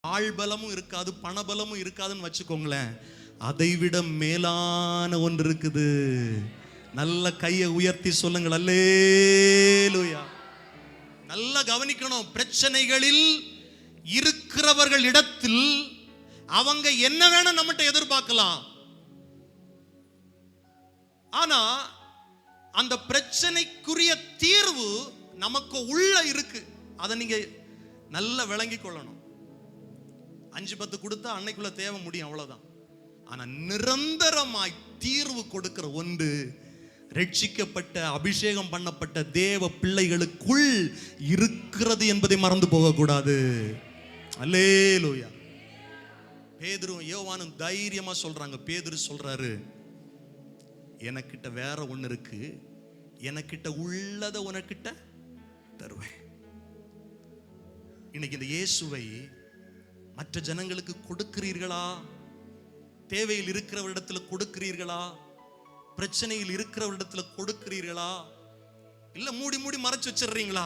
ஆள்பலமும் இருக்காது, பணபலமும் இருக்காதுன்னு வச்சுக்கோங்களேன். அதை விட மேலான ஒன்று இருக்குது. நல்ல கையை உயர்த்தி சொல்லுங்கள் அல்லேலூயா. நல்லா கவனிக்கணும். பிரச்சனைகளில் இருக்கிறவர்கள் இடத்தில் அவங்க என்ன வேணும் நம்மகிட்ட எதிர்பார்க்கலாம். ஆனா அந்த பிரச்சனைக்குரிய தீர்வு நமக்கு உள்ள இருக்கு. அதை நீங்க நல்லா விளங்கி கொள்ளணும். 5-10 கொடுத்தா அன்னைக்குள்ள தேவை முடியும், அவ்வளவுதான். ஆனா நிரந்தரமாய் தீர்வு கொடுக்கிற ஒன்று ரட்சிக்கப்பட்ட அபிஷேகம் பண்ணப்பட்ட தேவ பிள்ளைகளுக்குள் இருக்கிறது என்பதை மறந்து போகக்கூடாது. அல்லேலூயா. பேதுரும் யோவானும் தைரியமா சொல்றாங்க. பேதுரு சொல்றாரு, எனக்கிட்ட வேற ஒண்ணு இருக்கு, எனக்கிட்ட உள்ளத உனக்கிட்ட தருவேன். இன்னைக்கு இந்த இயேசுவை மற்ற ஜனங்களுக்கு கொடுக்கிறீர்களா? தேவையில் இருக்கிறவரிடத்துல கொடுக்கிறீர்களா? பிரச்சனையில் இருக்கிறவரிடத்துல கொடுக்கிறீர்களா? இல்ல மூடி மூடி மறைச்சு வச்சிடுறீங்களா?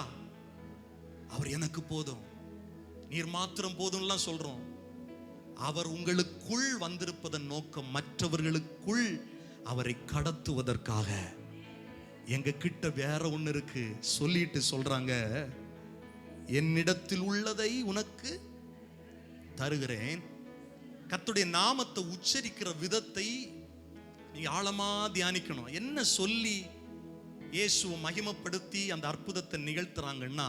அவர் எனக்கு போதும், நீர் மாத்திரம் போதும்லாம் சொல்றோம். அவர் உங்களுக்குள் வந்திருப்பதன் நோக்கம் மற்றவர்களுக்குள் அவரை கடத்துவதற்காக. எங்க கிட்ட வேற ஒண்ணு இருக்கு சொல்லிட்டு சொல்றாங்க, என்னிடத்தில் உள்ளதை உனக்கு தருகிறேன். கர்த்தருடைய நாமத்தை உச்சரிக்கிற விதத்தை நீ ஆழமா தியானிக்கணும். என்ன சொல்லி இயேசுவை மகிமைப்படுத்தி அந்த அற்புதத்தை நிகழ்த்துறாங்கன்னா,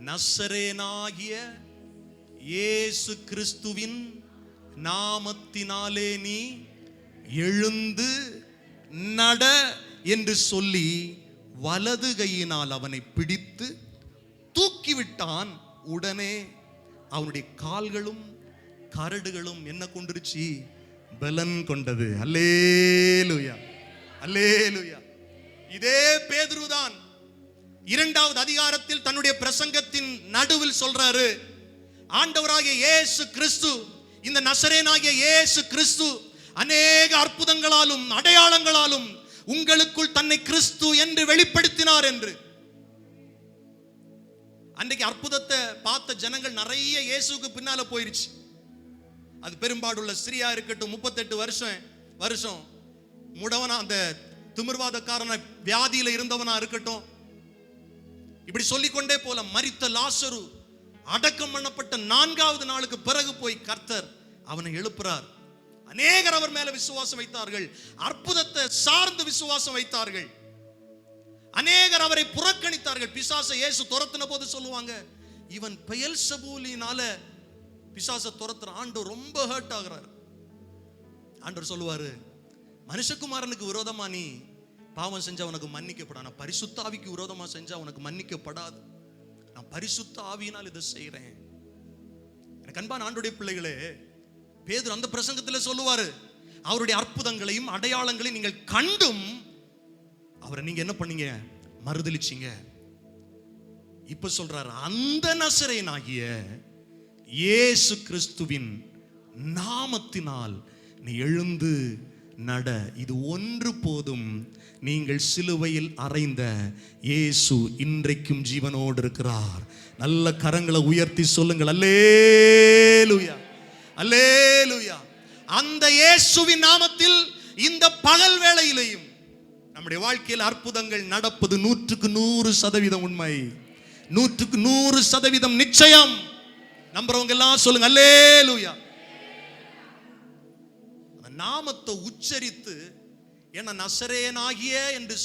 நசரேனாகிய இயேசு கிறிஸ்துவின் நாமத்தினாலே நீ எழுந்து நட என்று சொல்லி வலது கையினால் அவனை பிடித்து தூக்கிவிட்டான். உடனே அவனுடைய கால்களும் கரடுகளும் என்ன கொண்டுருச்சு? பலன் கொண்டது. அல்லேலூயா, அல்லேலூயா. இதே பேதுருதான் 2வது அதிகாரத்தில் தன்னுடைய பிரசங்கத்தின் நடுவில் சொல்றாரு, ஆண்டவராகிய இயேசு கிறிஸ்து, இந்த நசரேனாகிய இயேசு கிறிஸ்து அநேக அற்புதங்களாலும் அடையாளங்களாலும் உங்களுக்குள் தன்னை கிறிஸ்து என்று வெளிப்படுத்தினார் என்று. அன்றைக்கு அற்புதத்தை பார்த்த ஜனங்கள் நிறைய இயேசுக்கு பின்னால போயிருச்சு. அது பெரும்பாடுள்ள ஸ்திரியா இருக்கட்டும், 38 வருஷம் முடவனா, அந்த திமிர்வாதக்காரன வியாதியில இருந்தவனா இருக்கட்டும், இப்படி சொல்லிக்கொண்டே போல. மரித்த லாசரு அடக்கம் பண்ணப்பட்ட 4வது நாளுக்கு பிறகு போய் கர்த்தர் அவனை எழுப்புறார். அநேகர் அவர் மேல விசுவாசம் வைத்தார்கள், அற்புதத்தை சார்ந்து விசுவாசம் வைத்தார்கள். அநேகர் அவரை புறக்கணித்தார்கள். பிசாசை இயேசு துரத்தின போது சொல்லுவாங்க, இவன் பெயல்செபூலினால பிசாசை துரத்துற. ஆண்டவர் ரொம்ப ஹர்ட் ஆகிறார். ஆண்டவர் சொல்லுவாரு, மனுஷகுமாரனுக்கு விரோதமா நீ பாவம் செஞ்சா உனக்கு மன்னிக்கப்படாது, பரிசுத்த ஆவிக்கு விரோதமா செஞ்சா உனக்கு மன்னிக்கப்படாது. நான் பரிசுத்த ஆவியினால் இதை செய்யறேன். எனக்கு அன்பான ஆண்டவருடைய பிள்ளைகளே, பேதுரு அந்த பிரசங்கத்தில் சொல்லுவாரு, அவருடைய அற்புதங்களையும் அடையாளங்களையும் நீங்கள் கண்டும் அவரை நீங்க என்ன பண்ணீங்க? மறுதலிச்சீங்க. இப்ப சொல்றாரு, அந்த நசரேனாகிய இயேசு கிறிஸ்துவின் நாமத்தினால் நீ எழுந்து நட, இது ஒன்று போதும். நீங்கள் சிலுவையில் அறைந்த இயேசு இன்றைக்கும் ஜீவனோடு இருக்கிறார். நல்ல கரங்களை உயர்த்தி சொல்லுங்கள் அல்லேலூயா, அல்லேலூயா. அந்த இயேசுவின் நாமத்தில் இந்த பகல் வேளையிலேயும் நம்முடைய வாழ்க்கையில் அற்புதங்கள் நடப்பது 100% உண்மை, 100% நிச்சயம். நம்புறவங்க எல்லாம் சொல்லுங்க அல்லேலூயா. நாமத்தை உச்சரித்து, ஏன்னா நசரேனாகிய என்று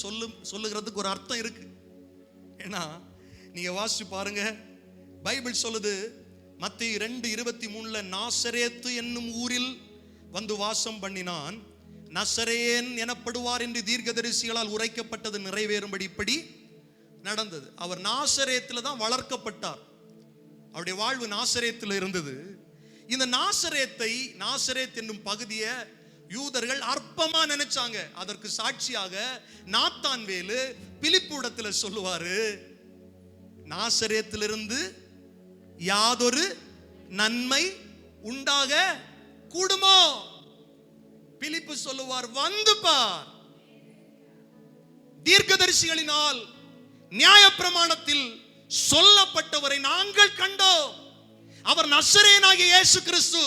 சொல்லுகிறதுக்கு ஒரு அர்த்தம் இருக்கு. ஏன்னா நீங்க வாசிச்சு பாருங்க, பைபிள் சொல்லுது மத்தேயு 2:23 நாசரேத்து என்னும் ஊரில் வந்து வாசம் பண்ணினான், நசரேன் எனப்படுவார் என்று தீர்க்கதரிசிகளால் உரைக்கப்பட்டது நிறைவேறும்படி இப்படி நடந்தது. அவர் நாசரேத்தில் தான் வளர்க்கப்பட்டார். அவருடைய வாழ்வு நாசரேத்தில் இருந்தது. இந்த நாசரேத் என்னும் பகுதியை யூதர்கள் அற்பமா நினைச்சாங்க. அதற்கு சாட்சியாக நாத்தான்வேலு பிலிப்பு இடத்துல சொல்லுவாரு, நாசரேத்திலிருந்து யாதொரு நன்மை உண்டாக கூடுமோ? பிலிப்பு சொல்லுவார், வந்து பார், தீர்க்கதரிசிகளினால் நியாயப்பிரமாணத்தில் சொல்லப்பட்டவரை நாங்கள் கண்டோம். அவர் நசரேயனாகிய இயேசு கிறிஸ்து.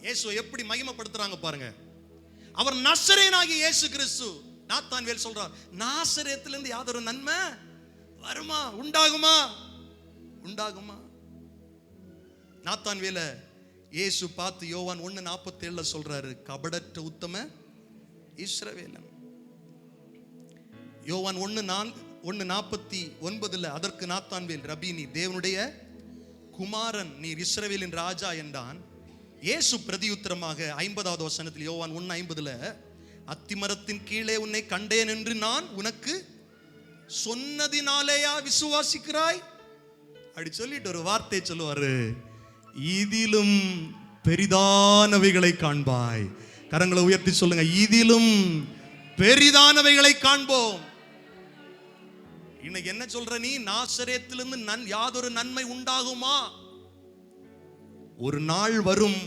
இயேசுவை எப்படி மகிமைப்படுத்துறாங்க பாருங்க. அவர் நசரேயனாகிய இயேசு கிறிஸ்து. நாத்தான்வேல் சொல்றார், நாசரேத்திலிருந்து யாதொரு நன்மை வருமா, உண்டாகுமா, உண்டாகுமா? நாத்தான்வேல இயேசு பார்த்து யோவான் 1:47 சொல்றாரு, கபடற்ற உத்தம இஸ்ரவேலன். யோவான் 1:49 அதற்கு நாத்தான்வேல், ரபி நீ தேவனுடைய குமாரன், நீர் இஸ்ரவேலின் ராஜா என்றான். இயேசு பிரதியுத்தரமாக 50வது வசனத்தில் யோவான் 1:50 அத்திமரத்தின் கீழே உன்னை கண்டேன் என்று நான் உனக்கு சொன்னதினாலேயா விசுவாசிக்கிறாய்? அப்படி சொல்லிட்டு ஒரு வார்த்தை சொல்லுவாரு, இதிலும் பெரிதானவைகளை காண்பாய். கரங்களை உயர்த்தி சொல்லுங்க, இதிலும் பெரிதானவைகளை காண்போம். இன்னைக்கு என்ன சொல்ற நீ? நாசரேத்திலிருந்து யாதொரு நன்மை உண்டாகுமா? ஒரு நாள் வரும்,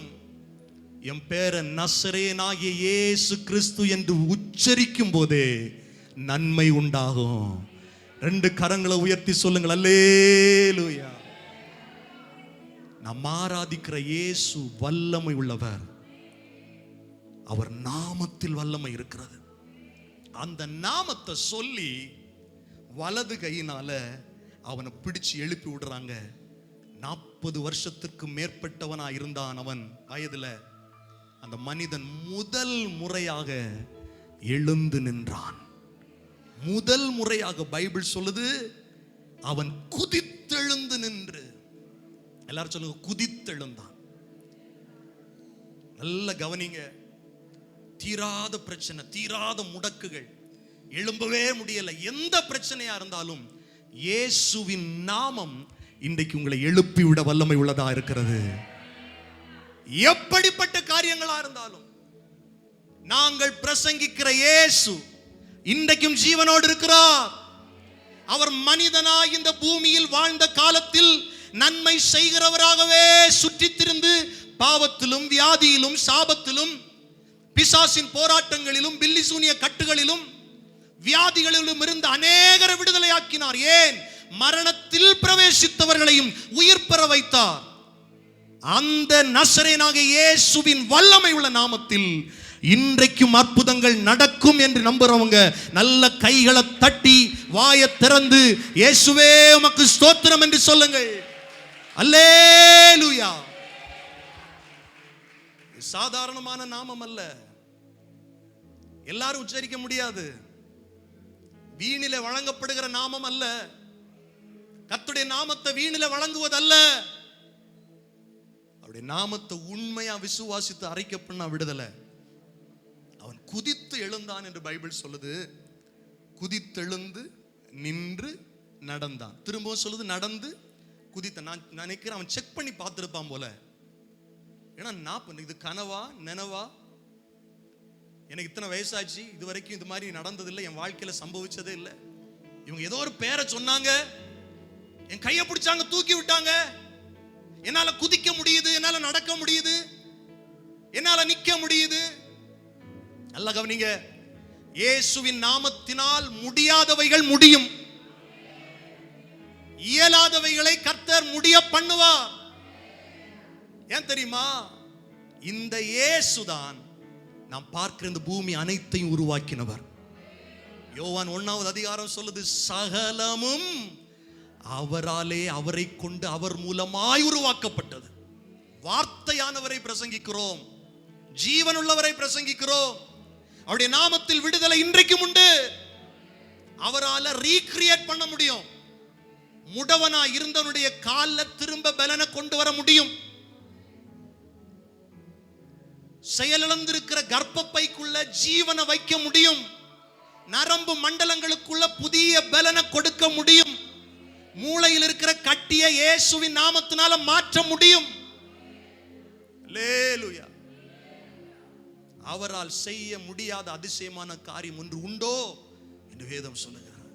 என் பேரை நசரேயனாகிய இயேசு கிறிஸ்து என்று உச்சரிக்கும் போதே நன்மை உண்டாகும். 2 கரங்களை உயர்த்தி சொல்லுங்கள், அல்லேலூயா. நாம் ஆராதிக்கிற இயேசு வல்லமை உள்ளவர். அவர் நாமத்தில் வல்லமை இருக்கிறது. அந்த நாமத்தை சொல்லி வலது கையினால அவனை பிடிச்சு எழுப்பி விடுறாங்க. 40 வருஷத்திற்கு மேற்பட்டவனா இருந்தான் அவன் வயதுல. அந்த மனிதன் முதல் முறையாக எழுந்து நின்றான். முதல் முறையாக பைபிள் சொல்லுது, அவன் குதித்தெழுந்து நின்று. எல்லாரும் சொல்லுங்க, குதித்தெழுந்தான். நல்ல கவனிங்க. தீராத பிரச்சனை, தீராத முடக்குகள், எழும்பவே முடியல, எந்த பிரச்சனையா இருந்தாலும் இயேசுவின் நாமம் இன்றைக்கு உங்களை எழுப்பி விட வல்லமை உள்ளதா இருக்கிறது. எப்படிப்பட்ட காரியங்களா இருந்தாலும் நாங்கள் பிரசங்கிக்கிற இயேசு இன்றைக்கும் ஜீவனோடு இருக்கிறார். அவர் மனிதனாய் இந்த பூமியில் வாழ்ந்த காலத்தில் நன்மை செய்கிறவராகவே சுற்றித் திரிந்து பாவத்திலும் வியாதியிலும் சாபத்திலும் பிசாசின் போராட்டங்களிலும் பில்லி சூனிய கட்டுகளிலும் வியாதிகளிலும் இருந்து அநேகரை விடுதலையாக்கினார். ஏன்? மரணத்தில் பிரவேசித்தவர்களையும் உயிர் பெற வைத்தார். அந்த நசரேயனாகிய இயேசுவின் வல்லமை உள்ள நாமத்தில் இன்றைக்கும் அற்புதங்கள் நடக்கும் என்று நம்புறவங்க நல்ல கைகளை தட்டி வாயை திறந்து இயேசுவே உமக்கு ஸ்தோத்திரம் என்று சொல்லுங்கள். அல்லேலூயா. சாதாரணமான நாமம் அல்ல, எல்லாரும் உச்சரிக்க முடியாது. வீணிலே வழங்கப்படுகிற நாமம் அல்ல. கர்த்தருடைய நாமத்தை வீணிலே வழங்குவதல்ல. அவருடைய நாமத்தை உண்மையா விசுவாசித்து அறிக்கை பண்ண விடுதலை. அவன் குதித்து எழுந்தான் என்று பைபிள் சொல்லுது. குதித்தெழுந்து நின்று நடந்தான். திரும்பவும் சொல்லுது, நடந்து குதித்த. நான் நினைக்கிறேன் அவன் செக் பண்ணி பார்த்திருப்பான் போல. ஏன்னா இது கனவா நனவா? எனக்கு இத்தனை வயசாச்சு, இது வரைக்கும் இது மாதிரி நடந்ததில்லை, என் வாழ்க்கையில சம்பவிச்சதே இல்லை. இவங்க ஏதோ ஒரு பேரை சொன்னாங்க, என் கையை பிடிச்சாங்க, தூக்கி விட்டாங்க, என்னால குதிக்க முடியுது, என்னால நடக்க முடியுது, என்னால நிக்க முடியுது. நல்ல கவனிங்க, இயேசுவின் நாமத்தினால் முடியாதவைகள் முடியும். இயலாதவைகளை கர்த்தர் முடிய பண்ணுவார். ஏன் தெரியுமா? இந்த இயேசுதான் நாம் பார்க்கிற இந்த பூமி அனைத்தையும் உருவாக்கினவர். யோவான் 1வது அதிகாரம் சொல்லுது, சகலமும் அவராலே, அவரை கொண்டு, அவர் மூலமாய் உருவாக்கப்பட்டது. வார்த்தையானவரை பிரசங்கிக்கிறோம், ஜீவனுள்ளவரை பிரசங்கிக்கிறோம். அவருடைய நாமத்தில் விடுதலை இன்றைக்கும் உண்டு. அவரால் ரீக்ரியேட் பண்ண முடியும். முடவனா இருந்தவனுடைய காலில் திரும்ப பலனை கொண்டு வர முடியும். செயலிழந்திருக்கிற கர்ப்பப்பைக்குள்ள ஜீவனை வைக்க முடியும். நரம்பு மண்டலங்களுக்குள்ள புதிய பலனை கொடுக்க முடியும். மூளையில் இருக்கிற கட்டிய இயேசுவின் நாமத்தினால மாற்ற முடியும். அல்லேலூயா. அவரால் செய்ய முடியாத அதிசயமான காரியம் ஒன்று உண்டோ என்று வேதம் சொல்லுகிறார்.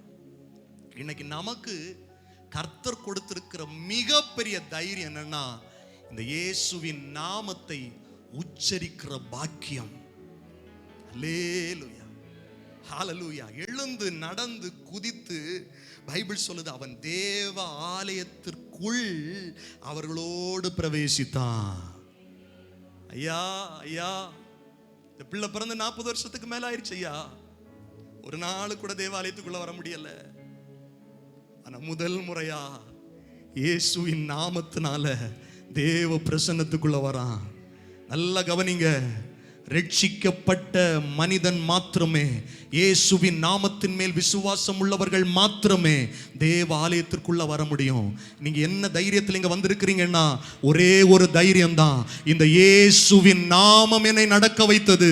இன்னைக்கு நமக்கு கர்த்தர் கொடுத்திருக்கிற மிகப்பெரிய தைரியம் என்னன்னா, இந்த இயேசுவின் நாமத்தை உச்சரிக்கிற பாக்கியம். அல்லேலூயா, ஹல்லேலூயா. எழுந்து நடந்து குதித்து பைபிள் சொல்லுது, அவன் தேவ ஆலயத்திற்குள் ஆலயத்திற்குள் அவர்களோடு பிரவேசித்தான். ஐயா ஐயா, இந்த பிள்ளை பிறந்து 40 வருஷத்துக்கு மேல ஆயிடுச்சு ஐயா. ஒரு நாள் கூட தேவாலயத்துக்குள்ள வர முடியல. ஆனா முதல் முறையா இயேசுவின் நாமத்தினால தேவ பிரசன்னத்துக்குள்ள வரான். நல்லா கவனிங்க. ரட்சிக்கப்பட்ட மனிதன் மாத்திரமே, இயேசுவின் நாமத்தின் மேல் விசுவாசம் உள்ளவர்கள் மாத்திரமே தேவ ஆலயத்திற்குள்ள வர முடியும். நீங்க என்ன தைரியத்தில் இங்க வந்திருக்கிறீங்கன்னா ஒரே ஒரு தைரியம் தான். இந்த இயேசுவின் நாமம் என்னை நடக்க வைத்தது.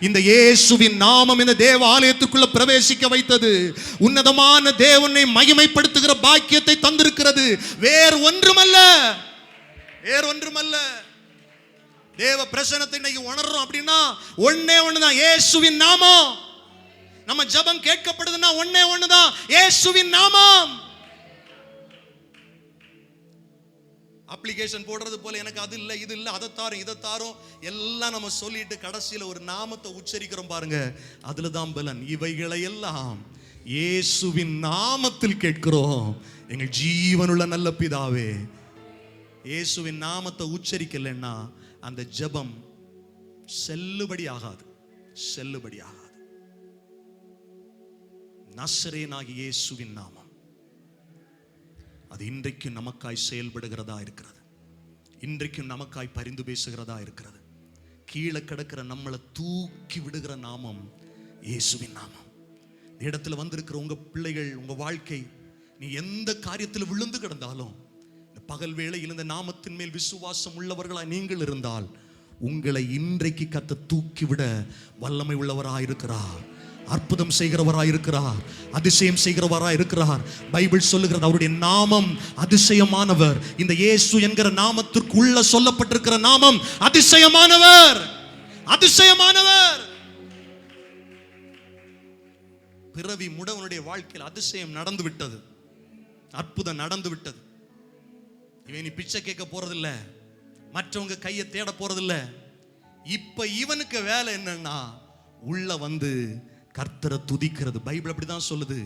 இந்த இயேசுவின் நாமம் இந்த தேவ ஆலயத்திற்குள்ள பிரவேசிக்க வைத்தது. உன்னதமான தேவனை மகிமைப்படுத்துகிற பாக்கியத்தை தந்திருக்கிறது. வேறு ஒன்றுமல்ல, வேறு ஒன்றுமல்ல. தேவ பிரசன்னத்தை இன்னைக்கு உணர்றோம் அப்படின்னா ஒண்ணே ஒண்ணுதான், இயேசுவின் நாமம். நம்ம ஜெபம் கேட்கப்படுதுன்னா ஒண்ணே ஒண்ணுதான், இயேசுவின் நாமம். அப்ளிகேஷன் போடுறது போல எனக்கு அது இல்லை இது இல்லை, அதை தாரும் இதை தாரும் எல்லாம் நம்ம சொல்லிட்டு கடைசியில் ஒரு நாமத்தை உச்சரிக்கிறோம் பாருங்க, அதுல தான் பலன். இவைகளை எல்லாம் இயேசுவின் நாமத்தில் கேட்கிறோம் எங்கள் ஜீவனுள்ள நல்ல பிதாவே. இயேசுவின் நாமத்தை உச்சரிக்கலைன்னா அந்த ஜெபம் செல்லுபடி ஆகாது, செல்லுபடி ஆகாது. நசரேனாகிய இயேசுவின் நாமம் அது இன்றைக்கு நமக்காய் செயல்படுகிறதா இருக்கிறது. இன்றைக்கும் நமக்காய் பரிந்து பேசுகிறதா இருக்கிறது. கீழே கிடக்கிற நம்மளை தூக்கி விடுகிற நாமம் இயேசுவின் நாமம். இந்த இடத்துல வந்திருக்கிற உங்க பிள்ளைகள், உங்க வாழ்க்கை, நீ எந்த காரியத்தில் விழுந்து கிடந்தாலும் பகல் வேளையில் இந்த நாமத்தின் மேல் விசுவாசம் உள்ளவர்களாய் நீங்கள் இருந்தால் உங்களை இன்றைக்கு கர்த்தர் தூக்கிவிட வல்லமை உள்ளவராயிருக்கிறார். அற்புதம் செய்கிறவராயிருக்கிறார், அதிசயம் செய்கிறவராயிருக்கிறார். பைபிள் சொல்லுகிறது அவருடைய நாமம் அதிசயமானவர். இந்த இயேசு என்கிற நாமத்திற்குள்ள சொல்லப்பட்டிருக்கிற நாமம் அதிசயமானவர், அதிசயமானவர். பிறவி முடவனுடைய வாழ்க்கையில் அதிசயம் நடந்து விட்டது, அற்புதம் நடந்து விட்டது. இவன் நீ பிச்சை கேட்க போறதில்ல, மற்றவங்க கையை தேட போறதில்ல. இப்ப இவனுக்கு வேலை என்னன்னா உள்ள வந்து கர்த்தரை துதிக்கிறது. பைபிள் அப்படிதான் சொல்லுது.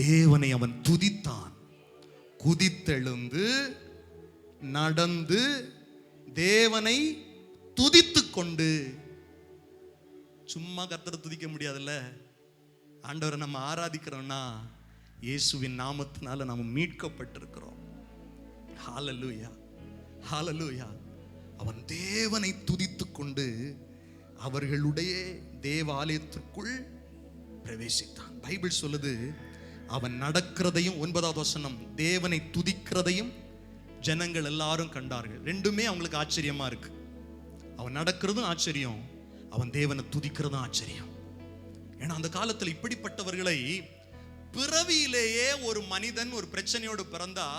தேவனை அவன் துதித்தான், குதித்தெழுந்து நடந்து தேவனை துதித்து கொண்டு. சும்மா கர்த்தரை துதிக்க முடியாதுல்ல. ஆண்டவரை நம்ம ஆராதிக்கிறோம்னா இயேசுவின் நாமத்தினால நம்ம மீட்கப்பட்டிருக்கிறோம். ஹல்லேலூயா, ஹல்லேலூயா. அவன் தேவனை துதித்து கொண்டு அவர்களுடைய தேவாலயத்திற்குள் பிரவேசித்தான். பைபிள் சொல்லுது அவன் நடக்கிறதையும், 9வது வசனம், தேவனை துதிக்கிறதையும் ஜனங்கள் எல்லாரும் கண்டார்கள். ரெண்டுமே அவங்களுக்கு ஆச்சரியமா இருக்கு. அவன் நடக்கிறதும் ஆச்சரியம், அவன் தேவனை துதிக்கிறதும் ஆச்சரியம். ஏன்னா அந்த காலத்தில் இப்படிப்பட்டவர்களை, பிறவியிலேயே ஒரு மனிதன் ஒரு பிரச்சனையோடு பிறந்தா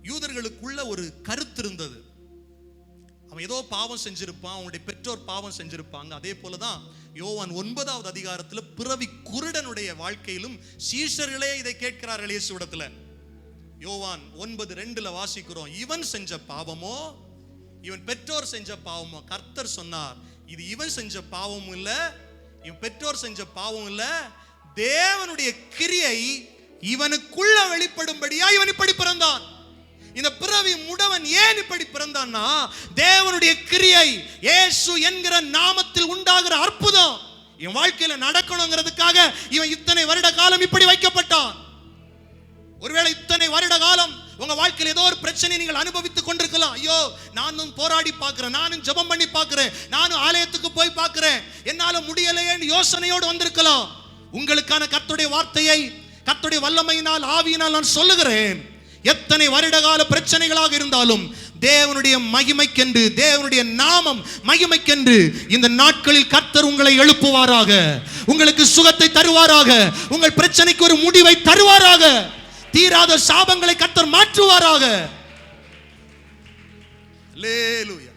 யூதர்களுக்குள்ள ஒரு கருத்து இருந்தது. அவன் ஏதோ பாவம் செஞ்சிருப்பான், அவனுடைய பெற்றோர் பாவம் செஞ்சிருப்பாங்க. அதே போலதான் யோவான் 9வது அதிகாரத்துல பிறவி குருடனுடைய வாழ்க்கையிலும் சீஷர்களே இதை கேட்கிறார்கள் இயேசுவிடத்துல. யோவான் 9:2 வாசிக்கிறோம், இவன் செஞ்ச பாவமோ இவன் பெற்றோர் செஞ்ச பாவமோ? கர்த்தர் சொன்னார், இது இவன் செஞ்ச பாவமும் இல்ல, இவன் பெற்றோர் செஞ்ச பாவம் இல்ல, தேவனுடைய கிரியை இவனுக்குள்ள வெளிப்படும்படியா இவன் இப்படி பிறந்தான். இந்த பிறவி முடவன் ஏன் இப்படி பிறந்தான்னா தேவனுடைய கிரியை, இயேசு என்கிற நாமத்தில் உண்டாகிற அற்புதம் இவன் வாழ்க்கையில நடக்கணுங்கிறதுக்காக இவன் இத்தனை வருட காலம் இப்படி வைக்கப்பட்டான். ஒருவேளை இத்தனை வருட காலம் உங்க வாழ்க்கையில் ஏதோ ஒரு பிரச்சனை நீங்கள் அனுபவித்துக் கொண்டிருக்கலாம். ஐயோ, நானும் போராடி பார்க்கிறேன், நானும் ஜெபம் பண்ணி பார்க்கிறேன், நானும் ஆலயத்துக்கு போய் பார்க்கிறேன், என்னால முடியலையே யோசனையோடு வந்திருக்கலாம். உங்களுக்கான கர்த்தருடைய வார்த்தையை, கர்த்தருடைய வல்லமையினால், ஆவியினால் நான் சொல்லுகிறேன். எத்தனை வருடகால பிரச்சனைகளாக இருந்தாலும் தேவனுடைய மகிமைக்கென்று, தேவனுடைய நாமம் மகிமைக்கென்று இந்த நாட்களில் கர்த்தர் உங்களை எழுப்புவாராக, உங்களுக்கு சுகத்தை தருவாராக, உங்கள் பிரச்சனைக்கு ஒரு முடிவை தருவாராக, தீராத சாபங்களை கர்த்தர் மாற்றுவாராக. அல்லேலூயா.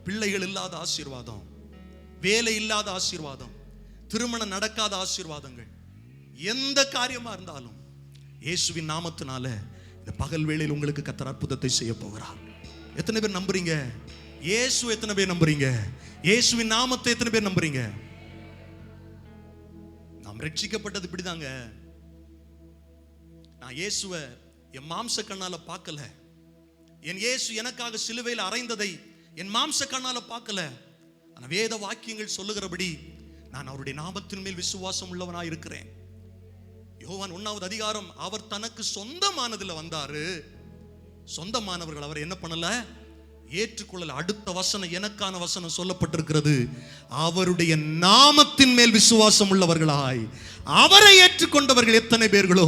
பிள்ளைகள் இல்லாத ஆசீர்வாதம், வேலை இல்லாத ஆசீர்வாதம், திருமணம் நடக்காத ஆசீர்வாதங்கள், எந்த காரியமா இருந்தாலும் இயேசுவின் நாமத்தினால இந்த பகல் வேளையில் உங்களுக்கு கர்த்தர் அற்புதத்தை செய்ய போகிறார். எத்தனை பேர் நம்புறீங்க? இயேசு எத்தனை பேர் நம்புறீங்க? இயேசுவின் நாமத்தை எத்தனை பேர் நம்புறீங்க? நாம் ரட்சிக்கப்பட்டது இப்படிதாங்க. நான் இயேசுவை என் மாம்ச கண்ணால பார்க்கல. என் இயேசு எனக்காக சிலுவையில் அறைந்ததை என் மாம்ச கண்ணால பார்க்கல. ஆனா வேத வாக்கியங்கள் சொல்லுகிறபடி நான் அவருடைய நாமத்தின் மேல் விசுவாசம் உள்ளவனாய் இருக்கிறேன். யோவான் 1வது அதிகாரம், அவர் தனக்கு சொந்தமானதுல வந்தாரு, சொந்தமானவர்கள் அவர் என்ன பண்ணல, ஏற்றுக்கொள்ளல. அடுத்த வசனம், எனக்கான வசனம் சொல்லப்பட்டிருக்கிறது, அவருடைய நாமத்தின் மேல் விசுவாசம் உள்ளவர்களாய் அவரை ஏற்றுக்கொண்டவர்கள் எத்தனை பேர்களோ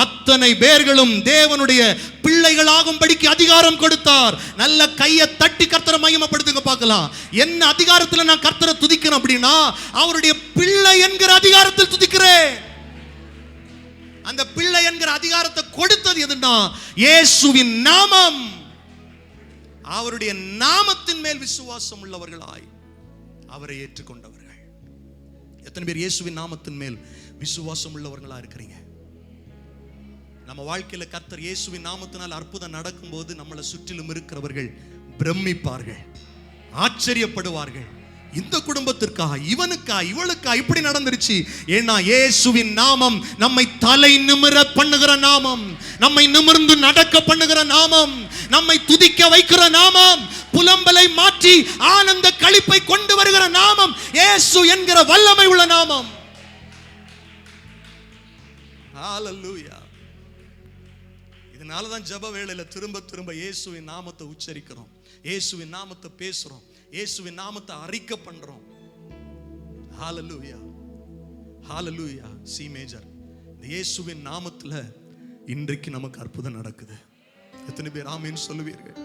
அத்தனை பேர்களும் தேவனுடைய பிள்ளைகளாகும்படிக்கு அதிகாரம் கொடுத்தார். நல்ல கையை தட்டி கர்த்தரை மகிமைப்படுத்துங்க பார்க்கலாம். என்ன அதிகாரத்தில் நான் கர்த்தரை துதிக்கிறேன் அப்படின்னா, அவருடைய பிள்ளை என்கிற அதிகாரத்தில் துதிக்கிறேன். அந்த பிள்ளை என்கிற அதிகாரத்தை கொடுத்தது எதுன்னா இயேசுவின் நாமம். அவருடைய நாமத்தின் மேல் விசுவாசம் உள்ளவர்களாய் அவரை ஏற்றுக்கொண்டவர்கள். எத்தனை பேர் இயேசுவின் நாமத்தின் மேல் விசுவாசம் உள்ளவர்களா இருக்கிறீங்க? நம்ம வாழ்க்கையில கர்த்தர் இயேசுவின் நாமத்தினால் அற்புதம் நடக்கும்போது நம்மளை சுற்றிலும் இருக்கிறவர்கள் பிரமிப்பார்கள், ஆச்சரியப்படுவார்கள். இந்த குடும்பத்திற்கா, இவனுக்கா, இவளுக்கா இப்படி நடந்துருச்சு? ஏன்னா இயேசுவின் நாமம் நம்மை தலை நிமிர பண்ணுகிற நாமம், நம்மை நிமிர்ந்து நடக்க பண்ணுகிற நாமம், நம்மை துதிக்க வைக்கிற நாமம், புலம்பலை மாற்றி ஆனந்த களிப்பை கொண்டு வருகிற நாமம் இயேசு என்கிற வல்லமை உள்ள நாமம். ஹalleluya. இதனாலதான் ஜெப வேளையில திரும்ப திரும்ப இயேசுவின் நாமத்தை உச்சரிக்கிறோம், இயேசுவின் நாமத்தை பேசுறோம், இயேசுவின் நாமத்தை அறிக்கை பண்றோம். ஹalleluya, ஹalleluya. C major. இந்த இயேசுவின் நாமத்துல இன்றைக்கு நமக்கு அற்புதம் நடக்குது. எத்தனை பேர் ஆமென் சொல்லுவீர்கள்?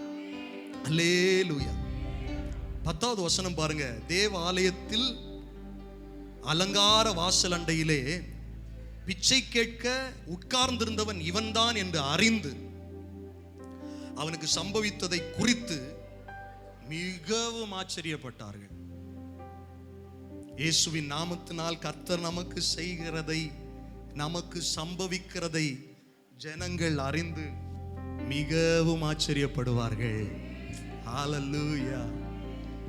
அல்லேலூயா. 10வது வசனம் பாருங்க. தேவ ஆலயத்தில் அலங்கார வாசல் அண்டையிலே பிச்சை கேட்க உட்கார்ந்திருந்தவன் இவன்தான் என்று அறிந்து அவனுக்கு சம்பவித்ததை குறித்து மிகவும் ஆச்சரியப்பட்டார்கள். இயேசுவின் நாமத்தினால் கர்த்தர் நமக்கு செய்கிறதை, நமக்கு சம்பவிக்கிறதை ஜனங்கள் அறிந்து மிகவும் ஆச்சரியப்படுவார்கள். ஹalleluya.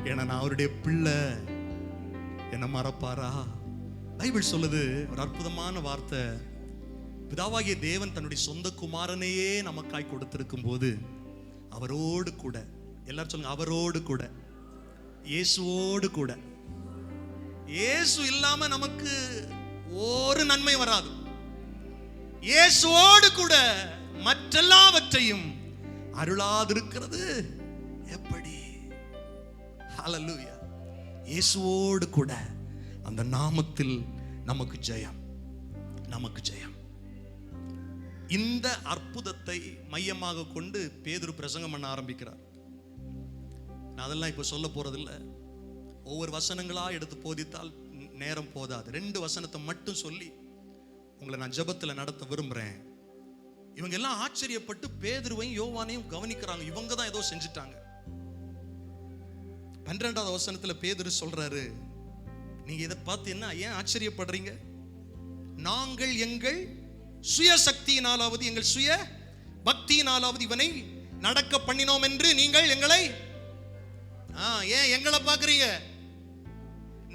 ஏன்னா நான் அவருடைய பிள்ளை, என்ன மறப்பாரா? பைபிள் சொல்லுது ஒரு அற்புதமான வார்த்தை. பிதாவாகிய தேவன் தன்னுடைய சொந்த குமாரனையே நமக்காய் கொடுத்திருக்கும் போது அவரோடு கூட, எல்லாரும் சொல்லுங்க, அவரோடு கூட, இயேசுவோடு கூட. இயேசு இல்லாம நமக்கு ஒரு நன்மை வராது. இயேசுவோடு கூட மற்றெல்லாவற்றையும் அருளாதிருக்கிறது எப்படி? ஹalleluya. இயேசுவோடு கூட அந்த நாமத்தில் நமக்கு ஜெயம், நமக்கு ஜெயம். இந்த அற்புதத்தை மையமாக கொண்டு பேதுரு பிரசங்கம் பண்ண ஆரம்பிக்கிறார். நான் அதெல்லாம் இப்ப சொல்ல போறதில்ல. ஒவ்வொரு வசனங்களா எடுத்து போதித்தால் நேரம் போதாது. 2 வசனத்தை மட்டும் சொல்லி உங்களை நான் ஜெபத்தில் நடத்த விரும்புறேன். இவங்க எல்லாம் ஆச்சரியப்பட்டு பேதுருவையும் யோவானையும் கவனிக்கிறாங்க. இவங்க தான் ஏதோ செஞ்சுட்டாங்க. 12வது வசனத்துல பேதுரு சொல்றாரு, நீங்க இதை பார்த்து என்ன ஏன் ஆச்சரியப்படுறீங்க? நாங்கள் எங்கள் சுய சக்தியினாலாவது, எங்கள் சுய பக்தியினாலாவது இவனை நடக்க பண்ணினோம் என்று நீங்கள் எங்களை ஏன் எங்களை பார்க்கறீங்க?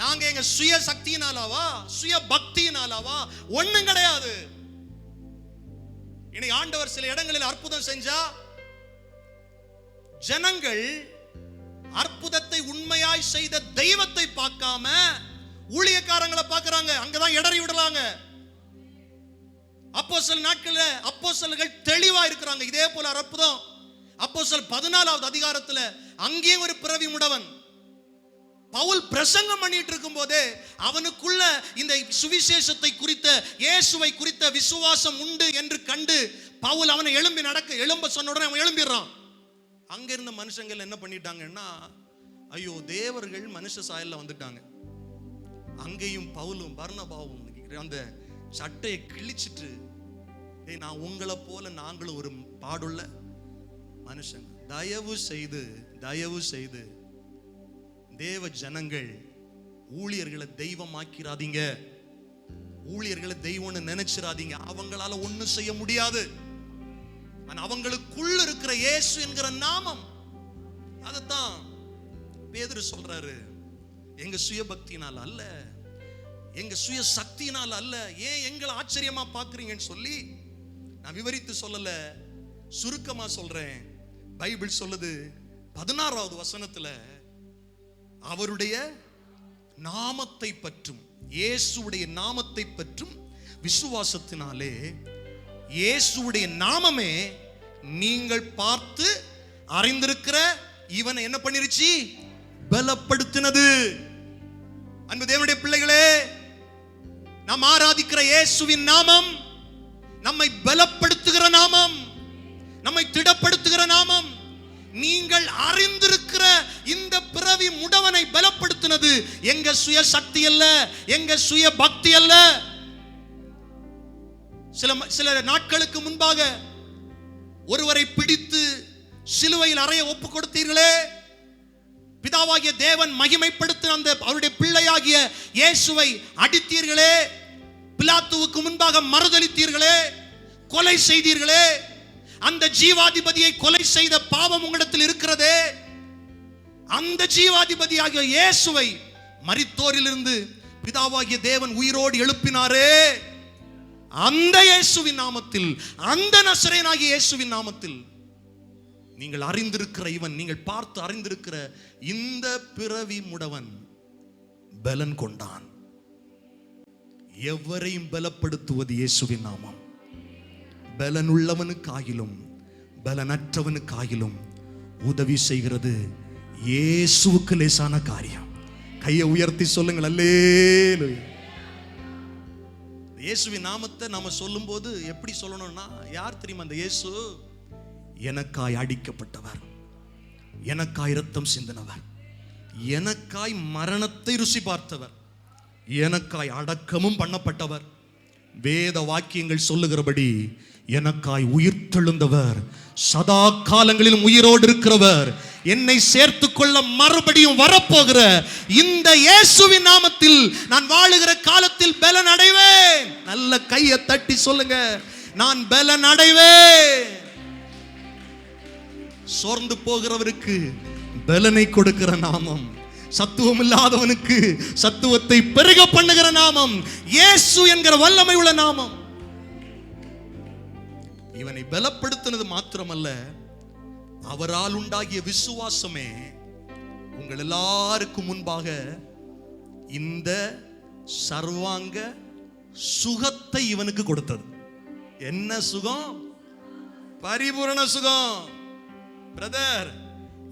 நாங்க எங்க சுய சக்தியினாலாவா, சுய பக்தியினாலாவா? ஒண்ணும் கிடையாது. இனி ஆண்டவர் சில இடங்களில் அற்புதம் செஞ்சா ஜனங்கள் அற்புதத்தை உண்மையாய் செய்த தெய்வத்தை பார்க்காம ஊழியக்காரங்களை பார்க்கறாங்க. அங்கதான் இடறி விடலாங்க. அப்போஸ்தலர் நாட்கள்ல அப்போஸ்தலர்கள் தெளிவா இருக்கிறாங்க. இதே போல அற்புதம் அப்போஸ்தலர் 14வது அதிகாரத்துல அங்கே ஒரு பிறவி முடவன் பவுல் பிரசங்கம் பண்ணிட்டு இருக்கும் போதே அவனுக்குள்ள இந்த சுவிசேஷத்தை குறித்த, இயேசுவை குறித்த விசுவாசம் உண்டு என்று கண்டு பவுல் அவனை எழும்ப சொன்ன உடனே அவன் எழும்பிடுறான். அங்க இருந்த மனுஷங்கள் என்ன பண்ணிட்டாங்கன்னா, ஐயோ தேவர்கள் மனுஷ சாயல்ல வந்துட்டாங்க. அங்கேயும் பவுலும் பர்னபாவும் அந்த சட்டையை கிழிச்சிட்டு, நான் உங்களை போல நாங்களும் ஒரு பாடுள்ள மனுஷன், தயவு செய்து தேவ ஜனங்கள் ஊழியர்களை தெய்வமாக்கிறாதீங்க, ஊழியர்களை தெய்வம்னு நினைச்சிடாதீங்க. அவங்களால ஒண்ணும் செய்ய முடியாது. அவங்களுக்குள்ள இருக்கிற இயேசு என்கிற நாமம், அதத்தான் பேதுரு சொல்றாரு. எங்க சுய பக்தியினால் அல்ல, எங்க சுய சக்தியினால் அல்ல. ஏன் எங்களை ஆச்சரியமா பார்க்கறீங்கன்னு சொல்லி நான் விவரித்து சொல்லல, சுருக்கமா சொல்றேன். பைபிள் சொல்லுது 16வது வசனத்துல, அவருடைய நாமத்தை பற்றும், இயேசுவுடைய நாமத்தை பற்றும் விசுவாசத்தினாலே, இயேசுவுடைய நாமமே நீங்கள் பார்த்து அறிந்திருக்கிற இவனை என்ன பண்ணிருச்சு? பலப்படுத்தினது. அன்பு தேவனுடைய பிள்ளைகளே, நாம் ஆராதிக்கிற இயேசுவின் நாமம் நம்மை பலப்படுத்துகிற நாமம், நம்மை திடப்படுத்துகிற நாமம். நீங்கள் அறிந்திருக்கிற இந்த பிறவி முடவனை பலப்படுத்தினது எங்க சுய சக்தி அல்ல, எங்க சுய பக்தி அல்ல. சில நாட்களுக்கு முன்பாக ஒருவரை பிடித்து சிலுவையில் அறைய ஒப்பு கொடுத்தீர்களே, பிதாவாகிய தேவன் மகிமைப்படுத்த அந்த அவருடைய பிள்ளையாகிய இயேசுவை அடித்தீர்களே, பிலாத்துவுக்கு முன்பாக மறுதலித்தீர்களே, கொலை செய்தீர்களே. அந்த ஜீவாதிபதியை கொலை செய்த பாவம் உங்களிடத்தில் இருக்கிறதே. அந்த ஜீவாதிபதியாகிய இயேசுவை மரித்தோரிலிருந்து பிதாவாகிய தேவன் உயிரோடு எழுப்பினாரே, அந்த இயேசுவின் நாமத்தில், அந்த நசரேயனாகிய இயேசுவின் நாமத்தில் நீங்கள் அறிந்திருக்கிற இவன், நீங்கள் பார்த்து அறிந்திருக்கிற இந்த பிறவி முடவன் பலன் கொண்டான். எவரையும் பலப்படுத்துவது இயேசுவின் நாமம். பலனுள்ளவனுக்காகிலும் பலனற்றவனுக்காகிலும் உதவி செய்கிறது இயேசுவுக்கு லேசான காரியம். கையை உயர்த்தி சொல்லுங்கள், அல்லேலூயா. இயேசுவின் நாமத்தை நாம சொல்லும் போது எப்படி சொல்லணும்னா, யார் தெரியுமா அந்த இயேசு? எனக்காய் அடிக்கப்பட்டவர், எனக்காய் இரத்தம் சிந்தினவர், எனக்காய் மரணத்தை ருசி பார்த்தவர், எனக்காய் அடக்கமும் பண்ணப்பட்டவர், வேத வாக்கியங்கள் சொல்லுகிறபடி எனக்காய் உயிர்த்தெழுந்தவர், சதா காலங்களிலும் உயிரோடு இருக்கிறவர், என்னை சேர்த்துக் கொள்ள மறுபடியும் வரப்போகிற இந்த இயேசுவின் நாமத்தில் நான் வாழுகிற காலத்தில் பலன் அடைவேன். நல்ல கையை தட்டி சொல்லுங்க, நான் பலன் அடைவேன். சோர்ந்து போகிறவருக்கு பலனை கொடுக்கிற நாமம், சத்துவம் இல்லாதவனுக்கு சத்துவத்தை பெருக பண்ணுகிற நாமம் இயேசு என்கிற வல்லமை உள்ள நாமம். இவனை பலப்படுத்தினது மாத்திரமல்ல, அவரால் உண்டாகிய விசுவாசமே உங்கள் எல்லாருக்கும் முன்பாக இந்த சர்வாங்க சுகத்தை இவனுக்கு கொடுத்தது. என்ன சுகம்? பரிபூரண சுகம். பிரதர்,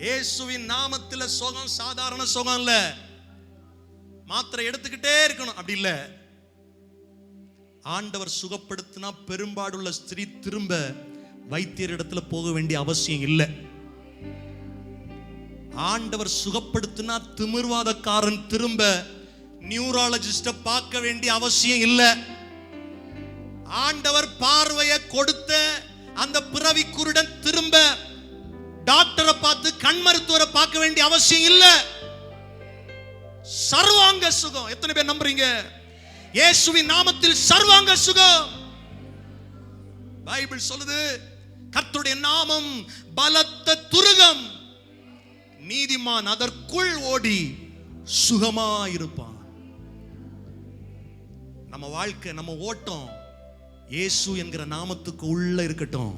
இயேசுவின் நாமத்தில் சுகம் சாதாரண சுகம் இல்ல, மாத்திரை எடுத்துக்கிட்டே இருக்கணும் அப்படி இல்ல. ஆண்டவர் சுகப்படுத்தினா பெரும்பாடுள்ள ஸ்திரீ திரும்ப வைத்தியர் இடத்துல போக வேண்டிய அவசியம் இல்லை. ஆண்டவர் சுகப்படுத்தினா திமிர்வாதக்காரன் திரும்ப நியூராலஜிஸ்ட பார்க்க வேண்டிய அவசியம் இல்லை. ஆண்டவர் பார்வையை கொடுத்த அந்த பிறவி குருடன் திரும்ப டாக்டரை பார்த்து கண் மருத்துவரை பார்க்க வேண்டிய அவசியம் இல்லை. சர்வாங்க சுகம். எத்தனை பேர் நம்புறீங்க? இயேசுவின் நாமத்தில் சர்வாங்க சுகம். பைபிள் சொல்லுது, கர்த்தருடைய நாமம் பலத்த துருகம், நீதிமான் அதற்குள் ஓடி சுகமாயிருப்பான். நம்ம வாழ்க்கை, நம்ம ஓட்டம் இயேசு என்கிற நாமத்துக்கு உள்ள இருக்கட்டும்.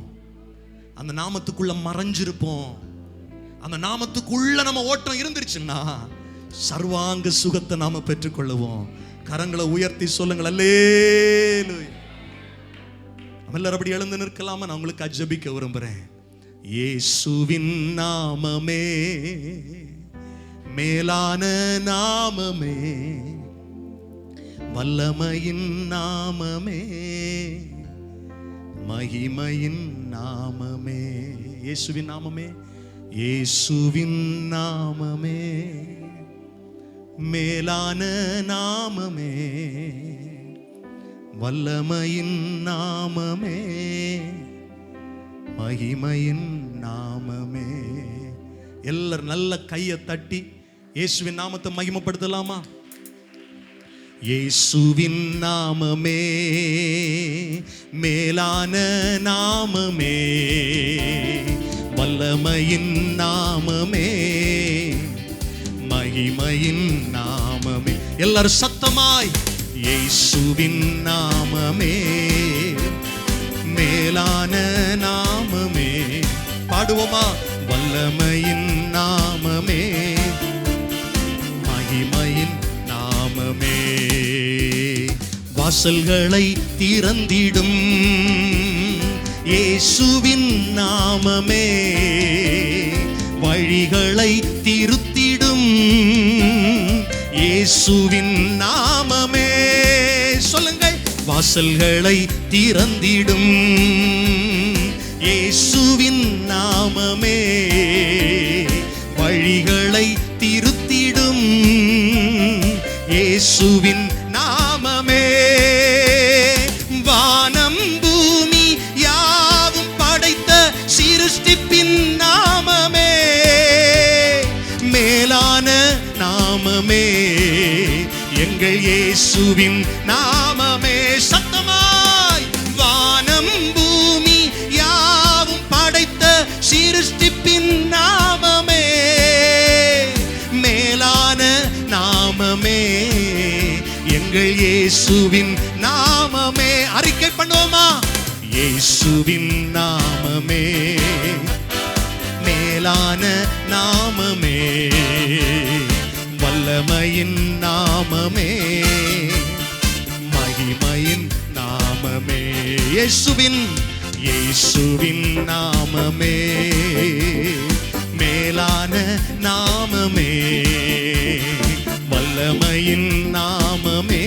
அந்த நாமத்துக்குள்ள மறைஞ்சிருப்போம். அந்த நாமத்துக்குள்ள நம்ம ஓட்டம் இருந்துருச்சுன்னா சர்வாங்க சுகத்தை நாம பெற்றுக்கொள்ளுவோம். கரங்களை உயர்த்தி சொல்லுங்கள், அல்லேலூயா. எல்லாரும் அப்படி எழுந்து நிற்கலாமா? நான் உங்களுக்கு அஜபிக்க விரும்புறேன். இயேசுவின் நாமமே மேலான நாமமே, வல்லமையின் நாமமே, மகிமையின் நாமமே. இயேசுவின் நாமமே, இயேசுவின் நாமமே மேலான நாமமே, வல்லமையின் நாமமே, மகிமையின் நாமமே. எல்லாரும் நல்ல கையை தட்டி இயேசுவின் நாமத்தை மகிமைப்படுத்தலாமா? இயேசுவின் நாமமே மேலான நாமமே, வல்லமையின் நாமமே, மகிமையின் நாமமே. எல்லாரும் சத்தமாய், இயேசுவின் நாமமே மேலான நாமமே. பாடுவோமா? வல்லமையின் நாமமே, மகிமையின் நாமமே. வாசல்களை திறந்திடும் இயேசுவின் நாமமே, வழிகளை திருத்திடும் இயேசுவின் நாமமே. சொல்லுங்கள். வாசல்களை திறந்திடும் இயேசுவின் நாமமே, வழிகளை திருத்திடும் இயேசுவின் நாமமே. வானம் பூமி யாவும் படைத்த சிருஷ்டிப்பின் நாமமே, மேலான நாமமே, எங்கள் இயேசுவின் நாமமே. சத்தமாய். வானம் பூமி யாவும் படைத்த சிருஷ்டிப்பின் நாமமே, மேலான நாமமே, எங்கள் இயேசுவின் நாமமே. அறிக்கை பண்ணுவோமா? இயேசுவின் நாமமே, மேலான நாமமே, வல்லமையின் நாமமே, மகிமையின் நாமமே. இயேசுவின் நாமமே, மேலான நாமமே, வல்லமையின் நாமமே,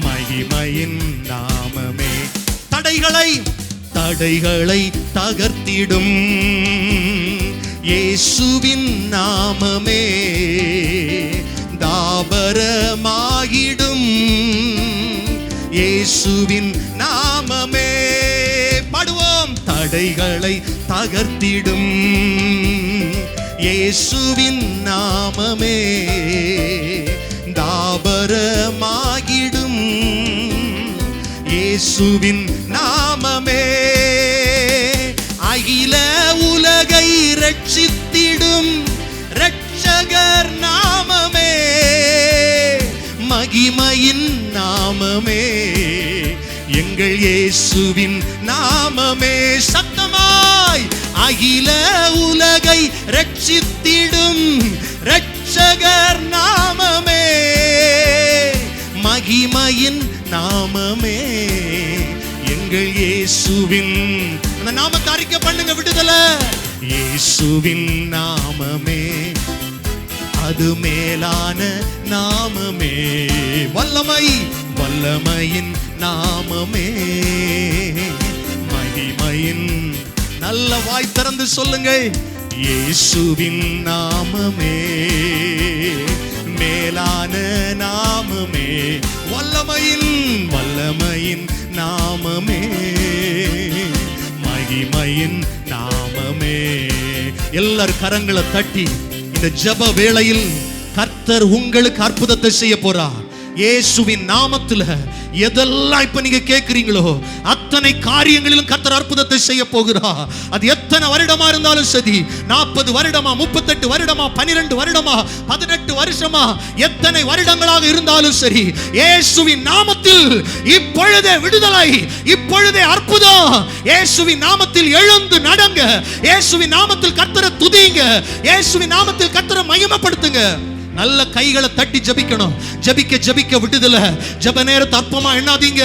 மகிமையின் நாமமே. தடைகளை தகர்த்திடும் இயேசுவின் நாமமே, தாபரமாகிடும் இயேசுவின் நாமமே. பாடுவோம். தடைகளை தகர்த்திடும் இயேசுவின் நாமமே, தாபரமாகிடும் இயேசுவின் நாமமே. அகில உலகை ரட்சித்திடும் இரட்சகர் நாமமே, மகிமையின் நாமமே, எங்கள் இயேசுவின் நாமமே. சத்தமாய். அகில உலகை ரட்சித்திடும் இரட்சகர் நாமமே, மகிமையின் நாமமே, எங்கள் இயேசுவின். அந்த நாமத்தை அறிக்கை பண்ணுங்க. விடுதலை. இயேசுவின் நாமமே, அது மேலான நாமமே, வல்லமையின் நாமமே, மகிமையின். நல்ல வாய் திறந்து சொல்லுங்கள். இயேசுவின் நாமமே, மேலான நாமமே, வல்லமையின் நாமமே, மகிமையின் நாமமே. எல்லாரும் கரங்களை தட்டி இந்த ஜெப வேளையில் கர்த்தர் உங்களுக்கு அற்புதத்தை செய்ய போறார். இயேசுவின் நாமத்துல எதெல்லாம் இப்ப நீங்க கேட்கிறீங்களோ அத்தனை காரியங்களிலும் கர்த்தர் அற்புதத்தை செய்ய போகிறார். அது எத்தனை வருடமா இருந்தாலும் சரி, 40 வருடமா, 38 வருடமா, 12 வருடமா, 18 வருஷமா, எத்தனை வருடங்களாக இருந்தாலும் சரி, இயேசுவின் நாமத்தில் இப்பொழுதே விடுதலை, இப்பொழுதே அற்புதம். இயேசுவின் நாமத்தில் எழுந்து நடங்க. இயேசுவின் நாமத்தில் கர்த்தரை துதிங்க. இயேசுவின் நாமத்தில் கர்த்தரை மகிமைப்படுத்துங்க. நல்ல கைகளை தட்டி ஜபிக்கணும். ஜபிக்க விடுதலை. ஜப நேரத்தை அற்பமா எண்ணாதீங்க.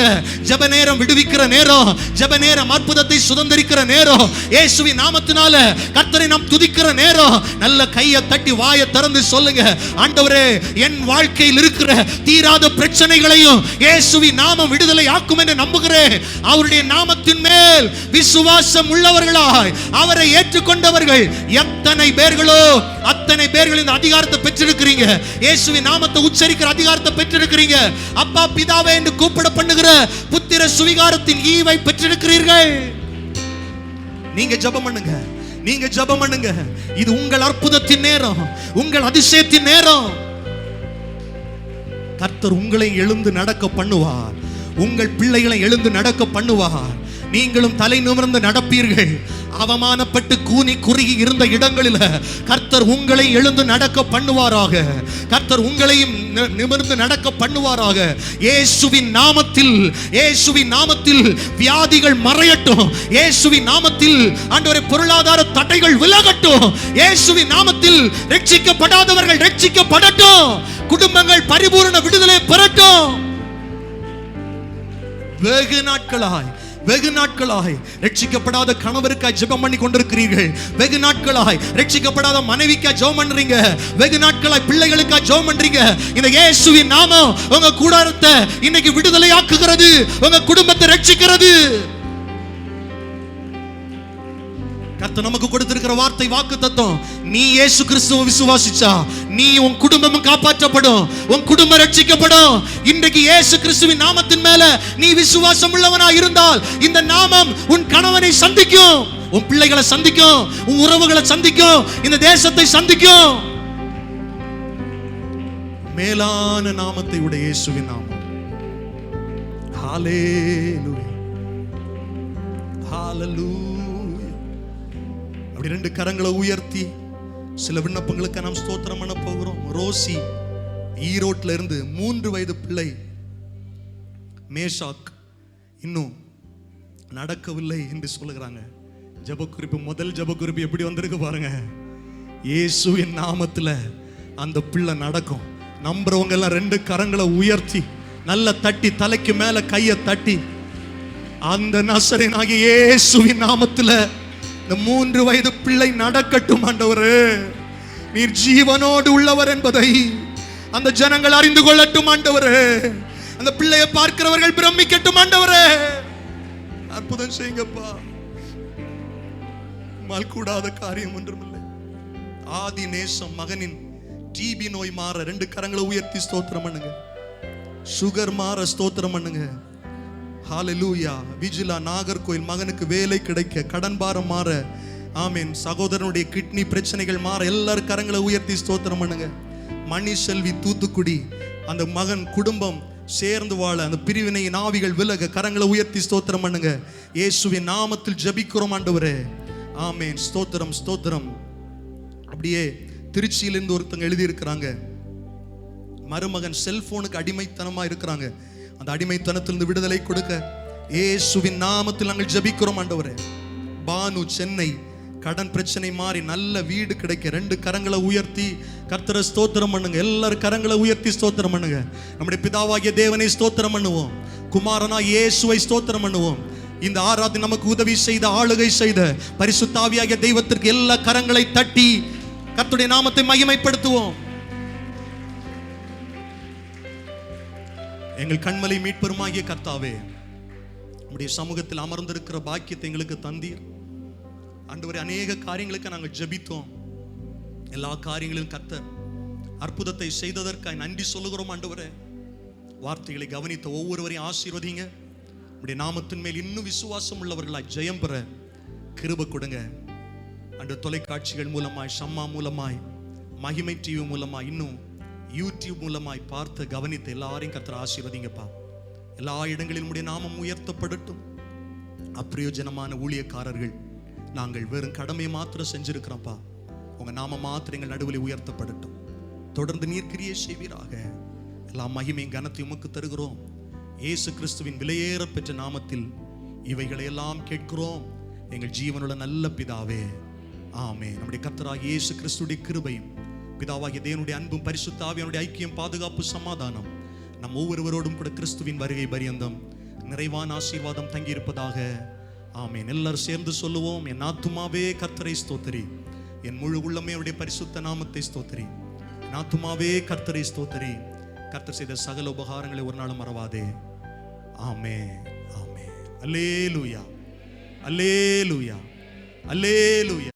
ஜப நேரம் விடுவிக்கிற நேரம், ஜப நேரம் அற்புதத்தை சுதந்திரிக்கிற நேரம், இயேசுவின் நாமத்தினால கர்த்தரை நாம் துதிக்கிற நேரம். நல்ல கையை தட்டி வாயை திறந்து சொல்லுங்க, ஆண்டவரே, என் வாழ்க்கையில் இருக்கிற தீராத பிரச்சனைகளையும் இயேசுவின் நாமம் விடுதலை ஆக்கும் என்று நம்புகிறேன். அவருடைய நாமத்தின் மேல் விசுவாசம் உள்ளவர்களாய் அவரை ஏற்றுக்கொண்டவர்கள் எத்தனை பேர்களோ அத்தனை பேர்கள் இந்த அதிகாரத்தை பெற்றிருக்கிறீங்க. இயேசுவின் நாமத்தை உச்சரிக்கிற அதிகாரத்தை பெற்றிருக்கிறீங்க. அப்பா பிதாவே என்று கூப்பிட பண்ணுகிற புத்திர சுவிகாரத்தின் ஈவை பெற்றிருக்கிறீர்கள். நீங்க ஜெபம் பண்ணுங்க. நீங்க ஜெபம் பண்ணுங்க. இது உங்கள் அற்புதத்தின் நேரம், உங்கள் அதிசயத்தின் நேரம். கர்த்தர் உங்களை எழுந்து நடக்க பண்ணுவார். உங்கள் பிள்ளைகளை எழுந்து நடக்க பண்ணுவார். நீங்களும் தலை நிமிர்ந்து நடப்பீர்கள். அவமானப்பட்டு கூனி குறுகி இருந்த இடங்களில் கர்த்தர் உங்களை எழுந்து நடக்க பண்ணுவாராக. கர்த்தர் உங்களையும் நிமிர்ந்து நடக்க பண்ணுவாராக. இயேசுவின் நாமத்தில், இயேசுவின் நாமத்தில் வியாதிகள் மறையட்டும். இயேசுவின் நாமத்தில் ஆண்டவரே பொருளாதார தடைகள் விலகட்டும். இயேசுவின் நாமத்தில் ரட்சிக்கப்படாதவர்கள் ரட்சிக்கப்படட்டும். குடும்பங்கள் பரிபூரண விடுதலை பெறட்டும். வெகு நாட்களாய் ரட்சிக்கப்படாத கணவருக்காய் ஜெபம் பண்ணி கொண்டிருக்கிறீர்கள். வெகு நாட்களாய் ரட்சிக்கப்படாத மனைவிக்காய் ஜெபம் பண்றீங்க. வெகு நாட்களாய் பிள்ளைகளுக்காய் ஜெபம் பண்றீங்க. இந்த இயேசுவின் நாமம் உங்க கூடாரத்தை இன்னைக்கு விடுதலையாக்குகிறது. உங்க குடும்பத்தை ரட்சிக்கிறது. கர்த்தர் நமக்கு கொடுத்திருக்கிற வார்த்தை வாக்குத்தத்தம். நீ இயேசு கிறிஸ்துவை விசுவாசிச்சா நீ உன் குடும்பமும் காப்பாற்றப்படும், உன் குடும்பம் ரட்சிக்கப்படும். இன்றைக்கு இயேசு கிறிஸ்துவின் நாமத்தின் மேல நீ விசுவாசம் உள்ளவனா இருந்தால் இந்த நாமம் உன் கணவனை சந்திக்கும், உன் பிள்ளைகளை சந்திக்கும், உன் உறவுகளை சந்திக்கும், இந்த தேசத்தை சந்திக்கும். மேலான நாமத்தை உடைய இயேசுவின் நாமம். ஹல்லேலூயா, ஹல்லேலூயா. அப்படி 2 கரங்களை உயர்த்தி சில விண்ணப்பங்களுக்கு நாம் ஸ்தோத்திரம் பண்ண போகிறோம். ரோசி ஈரோட்ல இருந்து 3 வயது பிள்ளை மேஷாக் இன்னும் நடக்கவில்லை என்று சொல்லுகிறாங்க. ஜெபக்குறிப்பு, முதல் ஜெபக்குறிப்பு எப்படி வந்திருக்கு பாருங்க. இயேசுவின் நாமத்துல அந்த பிள்ளை நடக்கும். நம்புறவங்க எல்லாம் 2 கரங்களை உயர்த்தி நல்ல தட்டி தலைக்கு மேல கையை தட்டி அந்த நசரேயனாகிய இயேசுவின் நாமத்துல இந்த 3 வயது பிள்ளை நடக்கட்டும். ஆண்டவரே, நீர் ஜீவனோடு உள்ளவர் என்பதை அந்த ஜனங்கள் அறிந்து கொள்ளட்டும். ஆண்டவரே, அந்த பிள்ளையை பார்க்கிறவர்கள் பிரமிக்கட்டும். ஆண்டவரே, அற்புதம் செய்யுங்கப்பா. உம்மால் கூடாத காரியம் ஒன்றுமில்லை. ஆதி நேசம் மகனின் டிபி நோய் மாற 2 கரங்களை உயர்த்தி ஸ்தோத்திரம் பண்ணுங்க. சுகர் மாற ஸ்தோத்திரம் பண்ணுங்க. ஹல்லேலூயா. விஜிலா நாகர்கோயில் மகனுக்கு வேலை கிடைக்க, கடன் பாரம் மாற, ஆமென். சகோதரனுடைய கிட்னி பிரச்சனைகள் மாற எல்லாரும் கரங்களை உயர்த்தி ஸ்தோத்திரம் பண்ணுங்க. மணி செல்வி தூத்துக்குடி அந்த மகன் குடும்பம் சேர்ந்து வாழ அந்த பிரிவினையின் ஆவிகள் விலக கரங்களை உயர்த்தி ஸ்தோத்திரம் பண்ணுங்க. இயேசுவின் நாமத்தில் ஜெபிக்கிறோம் ஆண்டவரே. ஆமென். ஸ்தோத்திரம், ஸ்தோத்திரம். அப்படியே திருச்சியிலிருந்து ஒருத்தங்க எழுதி இருக்கிறாங்க. மருமகன் செல்போனுக்கு அடிமைத்தனமா இருக்கிறாங்க. அந்த அடிமைத்தனத்திலிருந்து விடுதலை கொடுக்க இயேசுவின் நாமத்தில் நாங்கள் ஜெபிக்கிறோம் ஆண்டவரே. பானு சென்னை கடன் பிரச்சனை மாறி நல்ல வீடு கிடைக்க 2 கரங்களை உயர்த்தி கர்த்தரை ஸ்தோத்திரம் பண்ணுங்க. எல்லாரும் கரங்களை உயர்த்தி ஸ்தோத்திரம் பண்ணுங்க. நம்முடைய பிதாவாகிய தேவனை ஸ்தோத்திரம் பண்ணுவோம். குமாரனா இயேசுவை ஸ்தோத்திரம் பண்ணுவோம். இந்த ஆராதனை நமக்கு உதவி செய்த, ஆளுகை செய்த பரிசுத்த ஆவியாகிய தெய்வத்திற்கு எல்லா கரங்களை தட்டி கர்த்தருடைய நாமத்தை மகிமைப்படுத்துவோம். எங்கள் கண்மலை மீட்பெருமாகிய கர்த்தாவே, உம்முடைய சமூகத்தில் அமர்ந்திருக்கிற பாக்கியத்தை எங்களுக்கு தந்தீர் ஆண்டவரே. அநேக காரியங்களுக்கு நாங்கள் ஜெபித்தோம். எல்லா காரியங்களிலும் கர்த்தர் அற்புதத்தை செய்ததற்காக நன்றி சொல்லுகிறோம் ஆண்டவரே. வார்த்தைகளை கவனித்த ஒவ்வொருவரையும் ஆசீர்வதிங்க. உம்முடைய நாமத்தின் மேல் இன்னும் விசுவாசம் உள்ளவர்களாய் ஜெயம் பெற கிருபை கொடுங்க. அந்த தொலைக்காட்சிகள் மூலமாய், ஷம்மா மூலமாய், மகிமை டிவி மூலமாய், இன்னும் யூடியூப் மூலமாய் பார்த்து கவனித்த எல்லாரையும் கர்த்தர் ஆசீர்வதிங்கப்பா. எல்லா இடங்களிலும் உடைய நாமம் உயர்த்தப்படட்டும். அப்பிரயோஜனமான ஊழியக்காரர்கள் நாங்கள் வெறும் கடமையை மாத்திரம் செஞ்சிருக்கிறோம்ப்பா. உங்க நாம மாத்திரம் எங்கள் நடுவில் உயர்த்தப்படட்டும். தொடர்ந்து நீர் கிரியை செய்வீராக. எல்லா மகிமையும் கனத்தையும் உமக்கு தருகிறோம். இயேசு கிறிஸ்துவின் விலையேற பெற்ற நாமத்தில் இவைகளை எல்லாம் கேட்கிறோம் எங்கள் ஜீவனுள்ள நல்ல பிதாவே, ஆமென். நம்முடைய கர்த்தராகிய இயேசு கிறிஸ்துவின் கிருபையும் பிதாவாகிய தேவனுடைய அன்பும் பரிசுத்த ஆவியானுடைய ஐக்கியம், பாதுகாப்பு, சமாதானம் நம் ஒவ்வொருவரோடும் கூட கிறிஸ்துவின் வருகை பரியந்தம் நிறைவான ஆசீர்வாதம் தங்கி இருப்பதாக. ஆமென். எல்லாரும் சேர்ந்து சொல்லுவோம். என் ஆத்துமாவே கர்த்தரை ஸ்தோத்திரி, என் முழு உள்ளமே அவருடைய பரிசுத்த நாமத்தை ஸ்தோத்திரி. என் ஆத்துமாவே கர்த்தரை ஸ்தோத்திரி, கர்த்தர் செய்த சகல உபகாரங்களை ஒரு நாளும் மறவாதே. ஆமென், ஆமென். அல்லேலூயா, அல்லேலூயா, அல்லேலூயா.